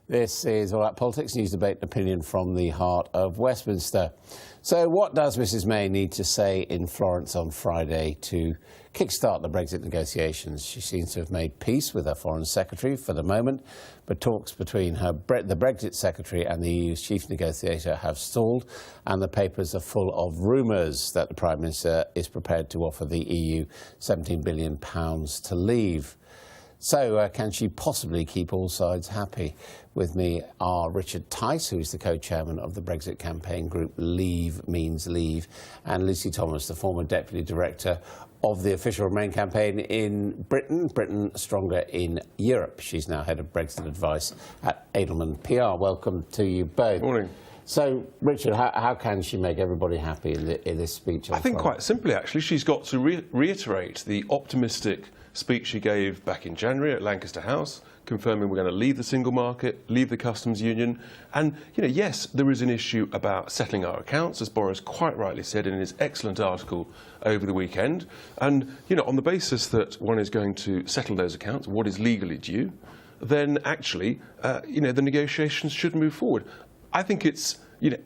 This is All Out Politics, news, debate and opinion from the heart of Westminster. So what does Mrs May need to say in Florence on Friday to kickstart the Brexit negotiations? She seems to have made peace with her Foreign Secretary for the moment, but talks between the Brexit Secretary and the EU's chief negotiator have stalled, and the papers are full of rumours that the Prime Minister is prepared to offer the EU £17 billion to leave. So can she possibly keep all sides happy? With me are Richard Tice, who is the co-chairman of the Brexit campaign group Leave Means Leave, and Lucy Thomas, the former deputy director of the official Remain campaign in Britain Stronger in Europe. She's now head of Brexit advice at Edelman PR. Welcome to you both. Morning. So, Richard, how can she make everybody happy in this speech? I think quite simply, actually, she's got to reiterate the optimistic speech she gave back in January at Lancaster House, confirming we're going to leave the single market, leave the customs union. And, yes, there is an issue about settling our accounts, as Boris quite rightly said in his excellent article over the weekend. And, on the basis that one is going to settle those accounts, what is legally due, then actually, the negotiations should move forward. I think it's,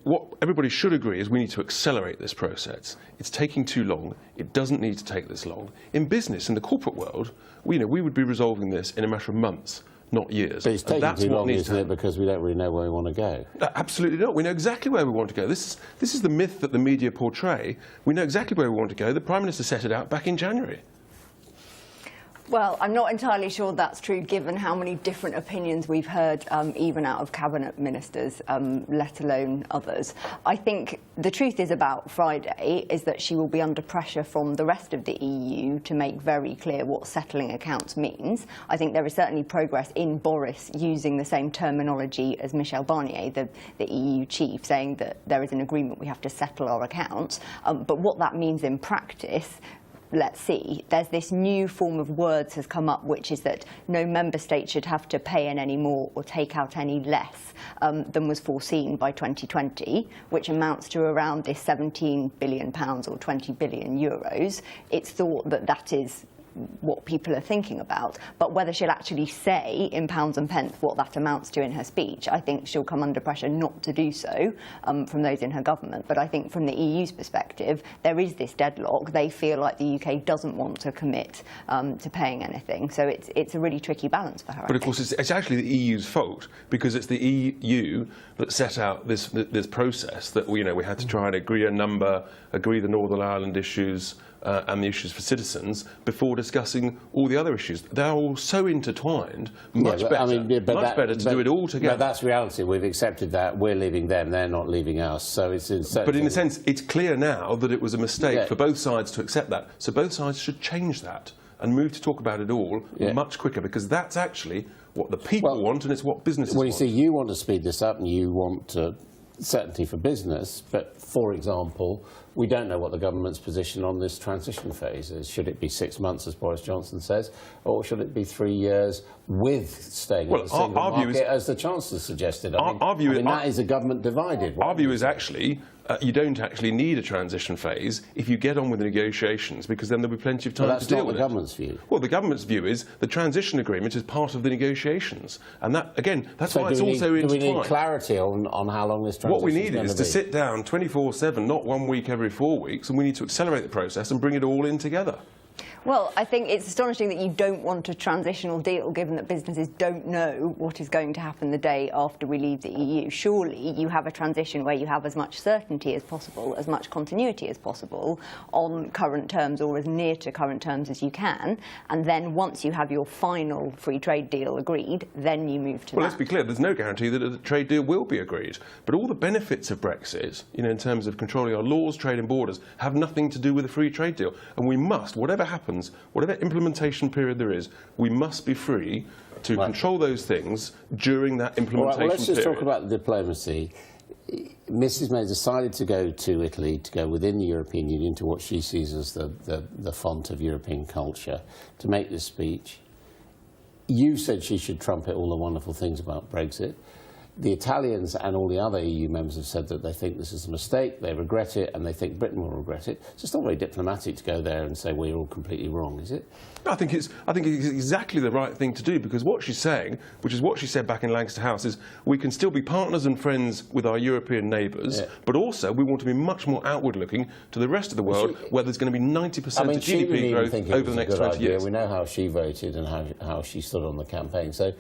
what everybody should agree is we need to accelerate this process. It's taking too long. It doesn't need to take this long. In business, in the corporate world, we would be resolving this in a matter of months, not years. But it's taking too long, isn't it, because we don't really know where we want to go? Absolutely not. We know exactly where we want to go. This is the myth that the media portray. We know exactly where we want to go. The Prime Minister set it out back in January. Well, I'm not entirely sure that's true, given how many different opinions we've heard, even out of cabinet ministers, let alone others. I think the truth is about Friday is that she will be under pressure from the rest of the EU to make very clear what settling accounts means. I think there is certainly progress in Boris using the same terminology as Michel Barnier, the EU chief, saying that there is an agreement we have to settle our accounts. But what that means in practice, let's see. There's this new form of words has come up, which is that no member state should have to pay in any more or take out any less than was foreseen by 2020, which amounts to around this £17 billion or 20 billion euros. It's thought that that is what people are thinking about, but whether she'll actually say in pounds and pence what that amounts to in her speech, I think she'll come under pressure not to do so from those in her government. But I think from the EU's perspective, there is this deadlock. They feel like the UK doesn't want to commit to paying anything, so it's a really tricky balance for her. But of course, it's actually the EU's fault, because it's the EU that set out this process that we had to try and agree a number, agree the Northern Ireland issues, and the issues for citizens before discussing all the other issues. They're all so intertwined, much better to do it all together. But that's reality. We've accepted that. We're leaving them, they're not leaving us. So it's But in a sense, it's clear now that it was a mistake for both sides to accept that. So both sides should change that and move to talk about it all much quicker, because that's actually what the people want, and it's what businesses want. Well, you see, you want to speed this up and you want certainty for business, but, for example, we don't know what the government's position on this transition phase is. Should it be 6 months, as Boris Johnson says, or should it be 3 years with staying in the single market, as the Chancellor suggested? That is a government divided. Our view is actually you don't actually need a transition phase if you get on with the negotiations, because then there'll be plenty of time to deal with it. That's not the government's view. Well, the government's view is the transition agreement is part of the negotiations, and that, again, that's why it's also intertwined. Do we need clarity on how long this transition is going to be? What we need is to sit down 24/7, not 1 week every 4 weeks, and we need to accelerate the process and bring it all in together. Well, I think it's astonishing that you don't want a transitional deal, given that businesses don't know what is going to happen the day after we leave the EU. Surely you have a transition where you have as much certainty as possible, as much continuity as possible on current terms, or as near to current terms as you can, and then once you have your final free trade deal agreed, then you move to that. Well, let's be clear, there's no guarantee that a trade deal will be agreed, but all the benefits of Brexit, in terms of controlling our laws, trade and borders, have nothing to do with a free trade deal, and we must, whatever happens, whatever implementation period there is, we must be free to control those things during that implementation period. Let's just talk about the diplomacy. Mrs May decided to go to Italy, to go within the European Union, to what she sees as the font of European culture, to make this speech. You said she should trumpet all the wonderful things about Brexit. the Italians and all the other EU members have said that they think this is a mistake, they regret it, and they think Britain will regret it. So it's not very diplomatic to go there and say we're all completely wrong, is it? I think it's exactly the right thing to do, because what she's saying, which is what she said back in Lancaster House, is we can still be partners and friends with our European neighbours, but also we want to be much more outward-looking to the rest of the world, where there's going to be 90% of GDP growth over the next 20 years. We know how she voted and how she stood on the campaign. So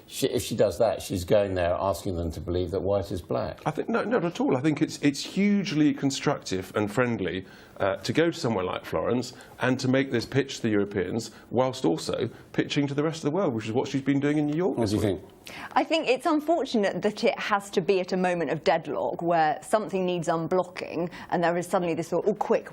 if she does that, she's going there asking them to believe that white is black. I think not at all. I think it's hugely constructive and friendly to go to somewhere like Florence and to make this pitch to the Europeans, whilst also pitching to the rest of the world, which is what she's been doing in New York. What do you think? I think it's unfortunate that it has to be at a moment of deadlock where something needs unblocking and there is suddenly this thought, oh, quick,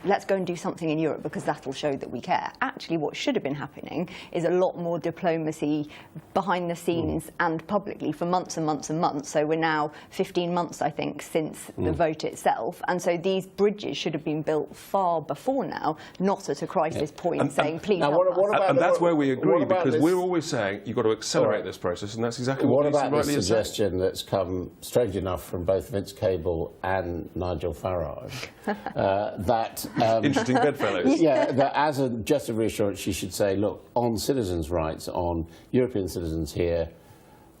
let's go and do something in Europe because that will show that we care. Actually, what should have been happening is a lot more diplomacy behind the scenes and publicly for months and months and months. So we're now 15 months, I think, since the vote itself. And so these bridges should have been built far before now, not at a crisis point saying, please help us. And that's where we agree, because we're always saying you've got to accelerate this process. And that's exactly what about this suggestion that's come, strange enough, from both Vince Cable and Nigel Farage, that... interesting bedfellows. Yeah, that as a just a reassurance, she should say, look, on citizens' rights, on European citizens here,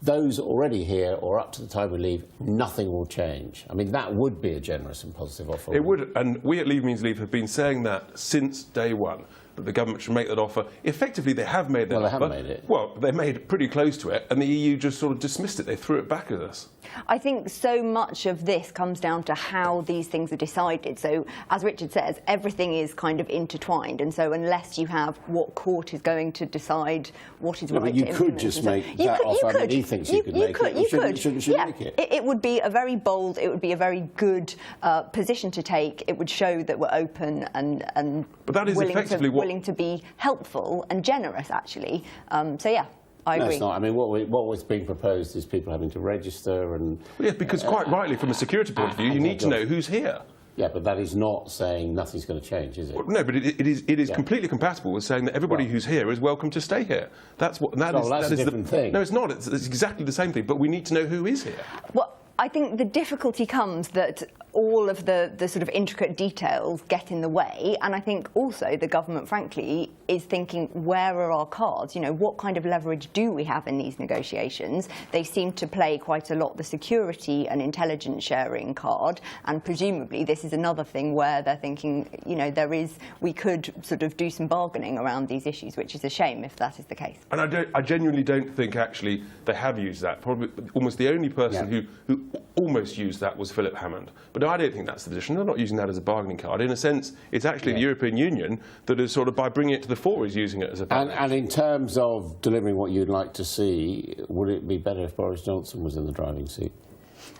those already here or up to the time we leave, nothing will change. I mean, that would be a generous and positive offer. It would, and we at Leave Means Leave have been saying that since day one, that the government should make that offer. Effectively, they have made that offer. Well, they haven't made it. Well, they made it pretty close to it, and the EU just sort of dismissed it. They threw it back at us. I think so much of this comes down to how these things are decided. So, as Richard says, everything is kind of intertwined, and so unless you have what court is going to decide what is right to implement... But you could just make that offer. I mean, he thinks you could make it. You could. Shouldn't you make it? It would be a very bold, it would be a very good position to take. It would show that we're open and but that is willing to be helpful and generous, actually. So, yeah. I agree. No, it's not. I mean, what was being proposed is people having to register and... Well, yeah, because quite rightly, from a security point of view, you need to know who's here. Yeah, but that is not saying nothing's going to change, is it? Well, no, but it is completely compatible with saying that everybody who's here is welcome to stay here. That's what. That's a different thing. No, it's not. It's exactly the same thing. But we need to know who is here. Well, I think the difficulty comes that all of the sort of intricate details get in the way, and I think also the government, frankly, is thinking, where are our cards? You know, what kind of leverage do we have in these negotiations? They seem to play quite a lot the security and intelligence sharing card, and presumably this is another thing where they're thinking, you know, we could sort of do some bargaining around these issues, which is a shame if that is the case. And I genuinely don't think actually they have used that. Probably almost the only person who almost used that was Philip Hammond. But I don't think that's the position. They're not using that as a bargaining card. In a sense, it's actually the European Union that is sort of, by bringing it to the fore, is using it as a bargaining and in terms of delivering what you'd like to see, would it be better if Boris Johnson was in the driving seat?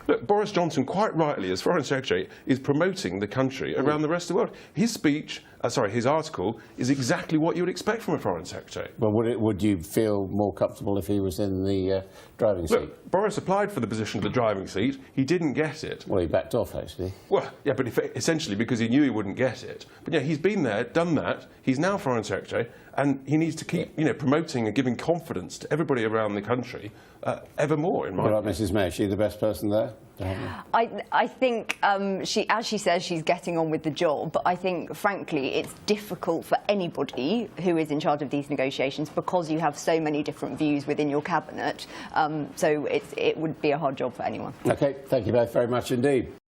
Look, Boris Johnson, quite rightly, as Foreign Secretary, is promoting the country around the rest of the world. His speech, his article, is exactly what you would expect from a Foreign Secretary. Well, would you feel more comfortable if he was in the driving seat? Look, Boris applied for the position of the driving seat. He didn't get it. Well, he backed off, actually. Well, yeah, but essentially because he knew he wouldn't get it. But yeah, he's been there, done that. He's now Foreign Secretary, and he needs to keep, promoting and giving confidence to everybody around the country ever more, in my opinion. Right, Mrs May, is she the best person there? I think, as she says, she's getting on with the job. But I think, frankly, it's difficult for anybody who is in charge of these negotiations because you have so many different views within your cabinet. So it would be a hard job for anyone. OK, thank you both very much indeed.